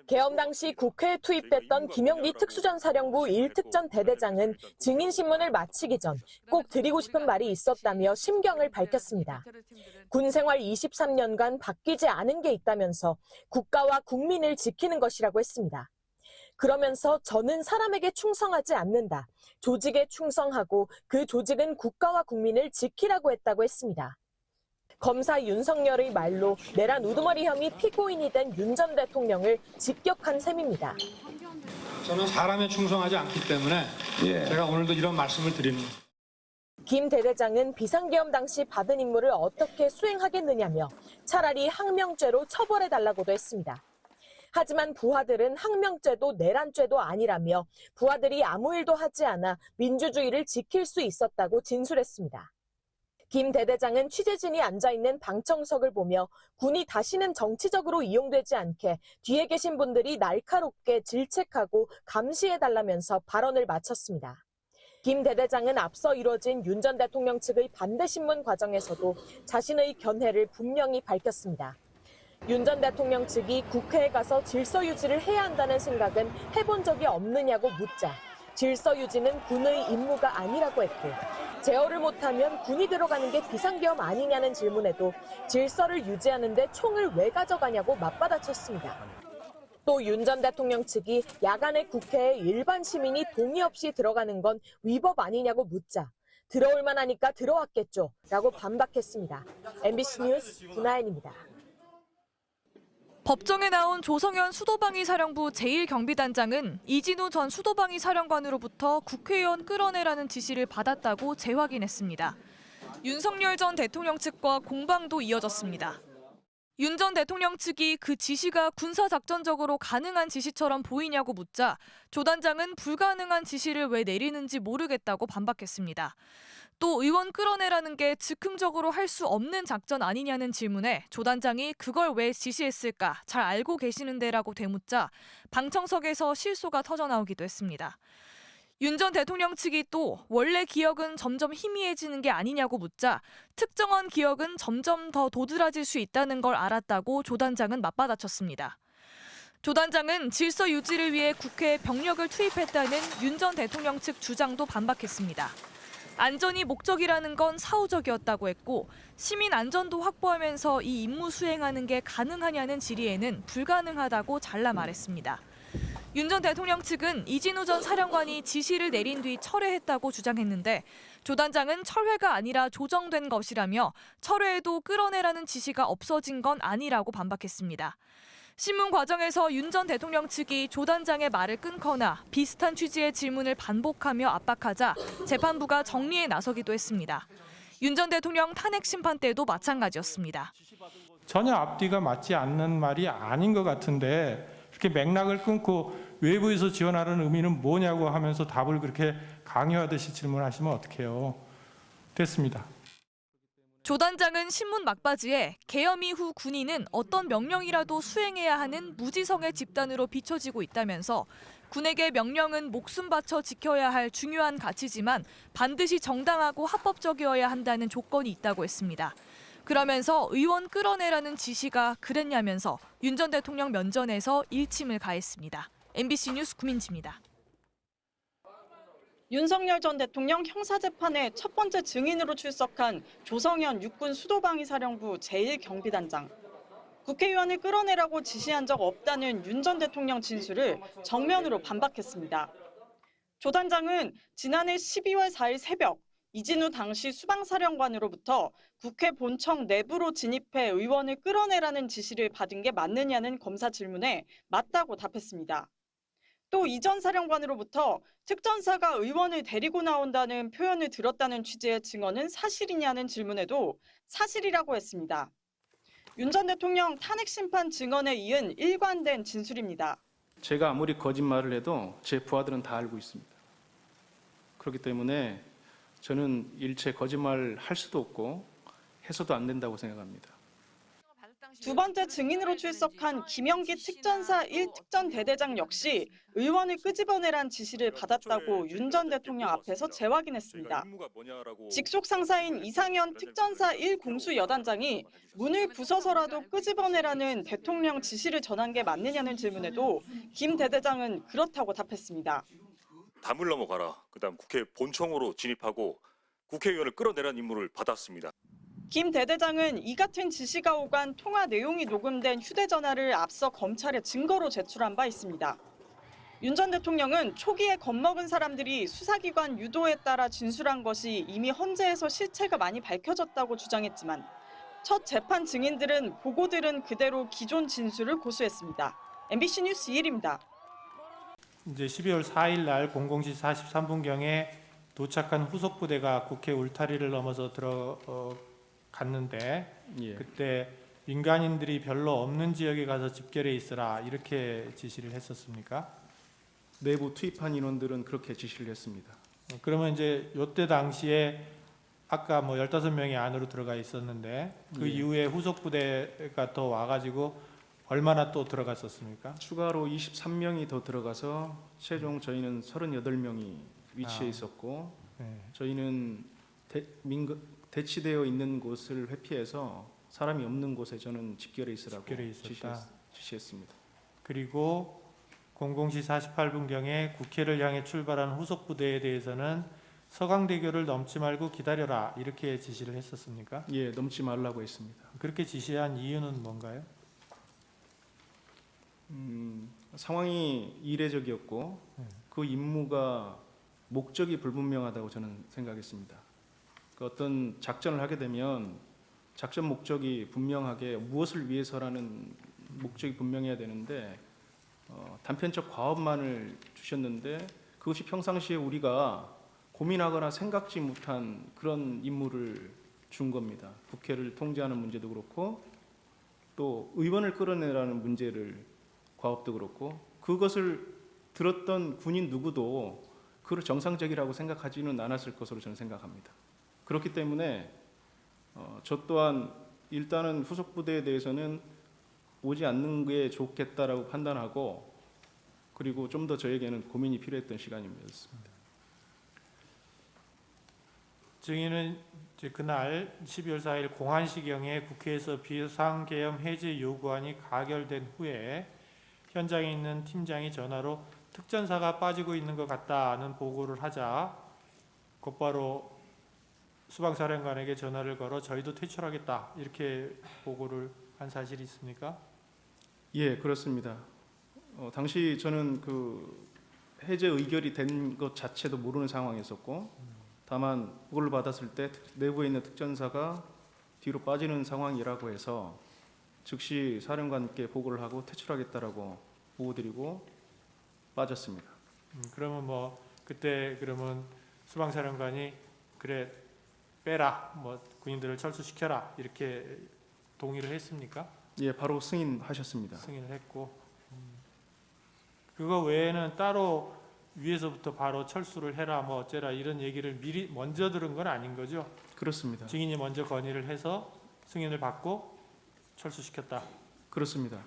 계엄 당시 국회에 투입됐던 김영기 특수전사령부 1특전 대대장은 증인신문을 마치기 전 꼭 드리고 싶은 말이 있었다며 심경을 밝혔습니다. 군 생활 23년간 바뀌지 않은 게 있다면서 국가와 국민을 지키는 것이라고 했습니다. 그러면서 저는 사람에게 충성하지 않는다. 조직에 충성하고 그 조직은 국가와 국민을 지키라고 했다고 했습니다. 검사 윤석열의 말로 내란 우두머리 혐의 피고인이 된 윤 전 대통령을 직격한 셈입니다. 저는 사람에 충성하지 않기 때문에 제가 오늘도 이런 말씀을 드립니다. 김 대대장은 비상계엄 당시 받은 임무를 어떻게 수행하겠느냐며 차라리 항명죄로 처벌해달라고도 했습니다. 하지만 부하들은 항명죄도 내란죄도 아니라며 부하들이 아무 일도 하지 않아 민주주의를 지킬 수 있었다고 진술했습니다. 김 대대장은 취재진이 앉아있는 방청석을 보며 군이 다시는 정치적으로 이용되지 않게 뒤에 계신 분들이 날카롭게 질책하고 감시해달라면서 발언을 마쳤습니다. 김 대대장은 앞서 이뤄진 윤 전 대통령 측의 반대 신문 과정에서도 자신의 견해를 분명히 밝혔습니다. 윤 전 대통령 측이 국회에 가서 질서 유지를 해야 한다는 생각은 해본 적이 없느냐고 묻자 질서 유지는 군의 임무가 아니라고 했고 제어를 못하면 군이 들어가는 게 비상계엄 아니냐는 질문에도 질서를 유지하는 데 총을 왜 가져가냐고 맞받아쳤습니다. 또 윤 전 대통령 측이 야간에 국회에 일반 시민이 동의 없이 들어가는 건 위법 아니냐고 묻자 들어올 만하니까 들어왔겠죠 라고 반박했습니다. MBC 뉴스 김아연입니다. 법정에 나온 조성현 수도방위 사령부 제1경비단장은 이진우 전 수도방위 사령관으로부터 국회의원 끌어내라는 지시를 받았다고 재확인했습니다. 윤석열 전 대통령 측과 공방도 이어졌습니다. 윤 전 대통령 측이 그 지시가 군사작전적으로 가능한 지시처럼 보이냐고 묻자 조 단장은 불가능한 지시를 왜 내리는지 모르겠다고 반박했습니다. 또 의원 끌어내라는 게 즉흥적으로 할 수 없는 작전 아니냐는 질문에 조 단장이 그걸 왜 지시했을까 잘 알고 계시는데라고 되묻자 방청석에서 실소가 터져나오기도 했습니다. 윤 전 대통령 측이 또 원래 기억은 점점 희미해지는 게 아니냐고 묻자 특정한 기억은 점점 더 도드라질 수 있다는 걸 알았다고 조 단장은 맞받아쳤습니다. 조 단장은 질서 유지를 위해 국회에 병력을 투입했다는 윤 전 대통령 측 주장도 반박했습니다. 안전이 목적이라는 건 사후적이었다고 했고 시민 안전도 확보하면서 이 임무 수행하는 게 가능하냐는 질의에는 불가능하다고 잘라 말했습니다. 윤 전 대통령 측은 이진우 전 사령관이 지시를 내린 뒤 철회했다고 주장했는데 조 단장은 철회가 아니라 조정된 것이라며 철회에도 끌어내라는 지시가 없어진 건 아니라고 반박했습니다. 신문 과정에서 윤 전 대통령 측이 조 단장의 말을 끊거나 비슷한 취지의 질문을 반복하며 압박하자 재판부가 정리에 나서기도 했습니다. 윤 전 대통령 탄핵 심판 때도 마찬가지였습니다. 전혀 앞뒤가 맞지 않는 말이 아닌 것 같은데 이렇게 맥락을 끊고 외부에서 지원하는 의미는 뭐냐고 하면서 답을 그렇게 강요하듯이 질문하시면 어떡해요. 됐습니다. 조 단장은 신문 막바지에 계엄 이후 군인은 어떤 명령이라도 수행해야 하는 무지성의 집단으로 비춰지고 있다면서 군에게 명령은 목숨 바쳐 지켜야 할 중요한 가치지만 반드시 정당하고 합법적이어야 한다는 조건이 있다고 했습니다. 그러면서 의원 끌어내라는 지시가 그랬냐면서 윤 전 대통령 면전에서 일침을 가했습니다. MBC 뉴스 구민지입니다. 윤석열 전 대통령 형사재판에 첫 번째 증인으로 출석한 조성현 육군 수도방위 사령부 제1경비단장. 국회의원을 끌어내라고 지시한 적 없다는 윤 전 대통령 진술을 정면으로 반박했습니다. 조 단장은 지난해 12월 4일 새벽 이진우 당시 수방사령관으로부터 국회 본청 내부로 진입해 의원을 끌어내라는 지시를 받은 게 맞느냐는 검사 질문에 맞다고 답했습니다. 또 이 전 사령관으로부터 특전사가 의원을 데리고 나온다는 표현을 들었다는 취지의 증언은 사실이냐는 질문에도 사실이라고 했습니다. 윤 전 대통령 탄핵 심판 증언에 이은 일관된 진술입니다. 제가 아무리 거짓말을 해도 제 부하들은 다 알고 있습니다. 그렇기 때문에 저는 일체 거짓말을 할 수도 없고 해서도 안 된다고 생각합니다. 두 번째 증인으로 출석한 김영기 특전사 1특전 대대장 역시 의원을 끄집어내란 지시를 받았다고 윤 전 대통령 앞에서 재확인했습니다. 직속 상사인 이상현 특전사 1공수여단장이 문을 부숴서라도 끄집어내라는 대통령 지시를 전한 게 맞느냐는 질문에도 김 대대장은 그렇다고 답했습니다. 담을 넘어가라. 그다음 국회 본청으로 진입하고 국회의원을 끌어내라는 임무를 받았습니다. 김 대대장은 이 같은 지시가 오간 통화 내용이 녹음된 휴대전화를 앞서 검찰에 증거로 제출한 바 있습니다. 윤 전 대통령은 초기에 겁먹은 사람들이 수사기관 유도에 따라 진술한 것이 이미 헌재에서 실체가 많이 밝혀졌다고 주장했지만 첫 재판 증인들은 보고들은 그대로 기존 진술을 고수했습니다. MBC 뉴스 이일입니다. 이제 12월 4일 날 00시 43분경에 도착한 후속 부대가 국회 울타리를 넘어서 갔는데 예. 그때 민간인들이 별로 없는 지역에 가서 집결해 있으라 이렇게 지시를 했었습니까? 내부 투입한 인원들은 그렇게 지시를 했습니다. 그러면 이제 요때 당시에 아까 뭐 15명이 안으로 들어가 있었는데 그 예. 이후에 후속 부대가 더 와가지고 얼마나 또 들어갔었습니까? 추가로 23명이 더 들어가서 최종 저희는 38명이 위치해 있었고 네. 저희는 대치되어 있는 곳을 회피해서 사람이 없는 곳에 저는 집결해 있으라고 집결해 있었다. 지시했습니다. 그리고 00시 48분경에 국회를 향해 출발한 후속 부대에 대해서는 서강대교를 넘지 말고 기다려라 이렇게 지시를 했었습니까? 예, 넘지 말라고 했습니다. 그렇게 지시한 이유는 뭔가요? 상황이 이례적이었고 그 임무가 목적이 불분명하다고 저는 생각했습니다. 그 어떤 작전을 하게 되면 작전 목적이 분명하게 무엇을 위해서라는 목적이 분명해야 되는데 단편적 과업만을 주셨는데 그것이 평상시에 우리가 고민하거나 생각지 못한 그런 임무를 준 겁니다. 국회를 통제하는 문제도 그렇고 또 의원을 끌어내라는 문제를 과업도 그렇고 그것을 들었던 군인 누구도 그걸 정상적이라고 생각하지는 않았을 것으로 저는 생각합니다. 그렇기 때문에 저 또한 일단은 후속 부대에 대해서는 오지 않는 게 좋겠다라고 판단하고 그리고 좀 더 저에게는 고민이 필요했던 시간이었습니다. 증인은 이제 그날 12월 4일 공안시경에 국회에서 비상계엄 해제 요구안이 가결된 후에 현장에 있는 팀장이 전화로 특전사가 빠지고 있는 것 같다는 보고를 하자 곧바로 수방사령관에게 전화를 걸어 저희도 퇴출하겠다 이렇게 보고를 한 사실이 있습니까? 예, 그렇습니다. 당시 저는 그 해제 의결이 된 것 자체도 모르는 상황이었었고 다만 보고를 받았을 때 내부에 있는 특전사가 뒤로 빠지는 상황이라고 해서 즉시 사령관께 보고를 하고 퇴출하겠다라고 보고드리고 빠졌습니다. 그러면 뭐 그때 그러면 수방사령관이 그래 빼라 뭐 군인들을 철수시켜라 이렇게 동의를 했습니까? 예, 바로 승인하셨습니다. 승인을 했고 그거 외에는 따로 위에서부터 바로 철수를 해라 뭐 어째라 이런 얘기를 미리 먼저 들은 건 아닌 거죠? 그렇습니다. 증인이 먼저 건의를 해서 승인을 받고 철수시켰다. 그렇습니다.